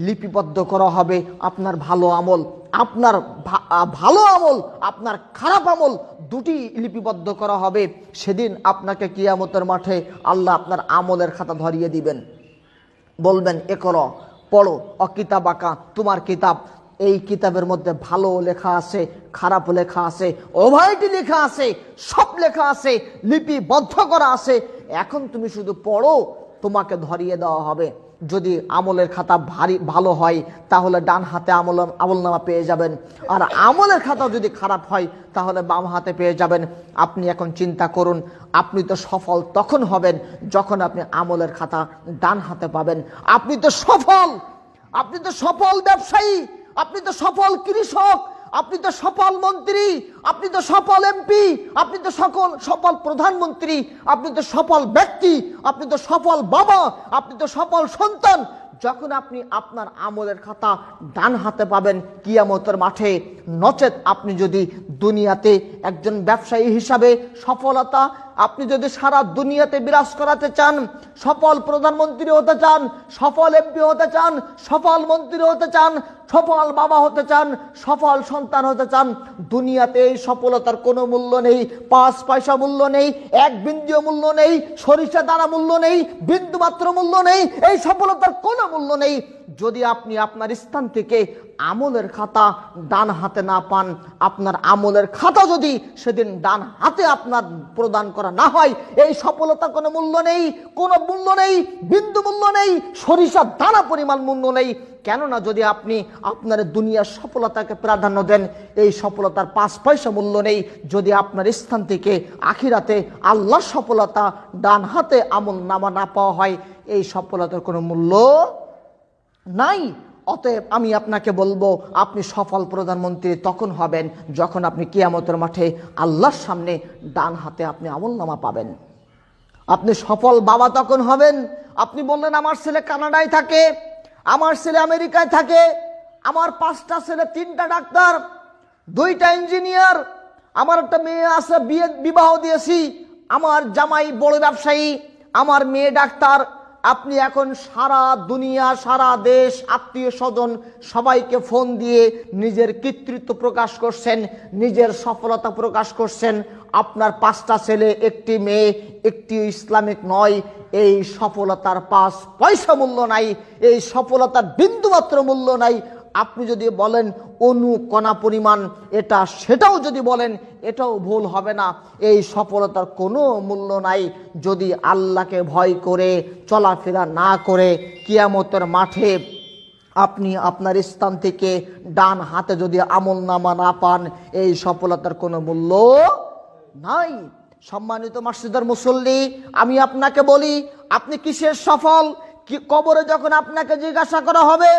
লিপিবদ্ধ করা হবে আপনার ভালো আমল, আপনার ভালো আমল, আপনার খারাপ আমল দুটি লিপিবদ্ধ করা হবে। সেদিন আপনাকে কিয়ামতের মাঠে আল্লাহ আপনার আমলের খাতা ধরিয়ে দিবেন, বলবেন এ করো, পড়ো, অকিতাবাকা তোমার কিতাব, এই কিতাবের মধ্যে ভালো লেখা আছে, খারাপ লেখা আছে, উভয়টি লেখা আছে, সব লেখা আছে, লিপিবদ্ধ করা আছে। এখন তুমি শুধু পড়ো, তোমাকে ধরিয়ে দেওয়া হবে। যদি আমলের খাতা ভালো হয় তাহলে ডান হাতে আমলনামা পেয়ে যাবেন, আর আমলের খাতা যদি খারাপ হয় তাহলে বাম হাতে পেয়ে যাবেন। আপনি এখন চিন্তা করুন, আপনি তো সফল তখন হবেন যখন আপনি আমলের খাতা ডান হাতে পাবেন। আপনি তো সফল ব্যবসায়ী, আপনি তো সফল কৃষক, আপনি তো সফল মন্ত্রী, আপনি তো সফল এমপি, আপনি তো সফল প্রধানমন্ত্রী, আপনি তো সফল ব্যক্তি, আপনি তো সফল বাবা, আপনি তো সফল সন্তান যখন আপনি আপনার আমলের খাতা ডান হাতে পাবেন কিয়ামতের মাঠে। নচেত আপনি যদি দুনিয়াতে একজন ব্যবসায়ী হিসাবে সফলতা, আপনি যদি সারা দুনিয়াতে বিরাজ করাতে চান, সফল প্রধানমন্ত্রী হতে চান, সফল এমপি হতে চান, সফল মন্ত্রী হতে চান, সফল বাবা হতে চান, সফল সন্তান হতে চান, দুনিয়াতে এই সফলতার কোনো মূল্য নেই, 5 পয়সা মূল্য নেই, 1 বিন্দু মূল্য নেই, সরিষা দানা মূল্য নেই, বিন্দু মাত্র মূল্য নেই, এই সফলতার কোনো মূল্য নেই যদি আপনি আপনার স্থান থেকে আমলের খাতা ডান হাতে না পান। আপনার আমলের খাতা যদি সেদিন ডান হাতে আপনার প্রদান করা না হয়, এই সফলতার কোনো মূল্য নেই, কোনো মূল্য নেই, বিন্দু মূল্য নেই, সরিষা দানা পরিমাণ মূল্য নেই। কেননা যদি আপনি আপনার দুনিয়ার সফলতাকে প্রাধান্য দেন, এই সফলতার 5 পয়সা মূল্য নেই যদি আপনার স্থান থেকে আখিরাতে আল্লাহর সফলতা ডান হাতে আমল নামা না পাওয়া হয়, এই সফলতার কোনো মূল্য নাই। অতএব আমি আপনাকে বলবো, আপনি সফল প্রধানমন্ত্রী তখন হবেন যখন আপনি কিয়ামতের মাঠে আল্লাহর সামনে ডান হাতে আপনি আমলনামা পাবেন। আপনি সফল বাবা তখন হবেন, আপনি বললেন আমার ছেলে কানাডায় থাকে, আমার ছেলে আমেরিকায় থাকে, আমার 5টা ছেলে, 3টা ডাক্তার, 2টা ইঞ্জিনিয়ার, আমার একটা মেয়ে আছে, বিবাহ দিয়েছি, আমার জামাই বড় ব্যবসায়ী, আমার মেয়ে ডাক্তার। আপনি এখন সারা দুনিয়া, সারা দেশ, আত্মীয় স্বজন সবাইকে ফোন দিয়ে নিজের কৃতিত্ব প্রকাশ করছেন, নিজের সফলতা প্রকাশ করছেন। আপনার 5টা ছেলে, 1টি মেয়ে, একটি ইসলামিক নয়, এই সফলতার 5 পয়সা মূল্য নাই, এই সফলতার বিন্দুমাত্র মূল্য নাই। আপনি যদি বলেন অনুকণা পরিমাণ এটা, সেটাও যদি বলেন, এটাও ভুল হবে না। এই সফলতার কোনো মূল্য নাই যদি আল্লাহকে ভয় করে চলাফেরা না করে কিয়ামতের মাঠে আপনি আপনার স্থান থেকে ডান হাতে যদি আমলনামা না পান, এই সফলতার কোনো মূল্য নাই। সম্মানিত মসজিদের মুসল্লি, আমি আপনাকে বলি, আপনি কিসের সফল? কবরে যখন আপনাকে জিজ্ঞাসা করা হবে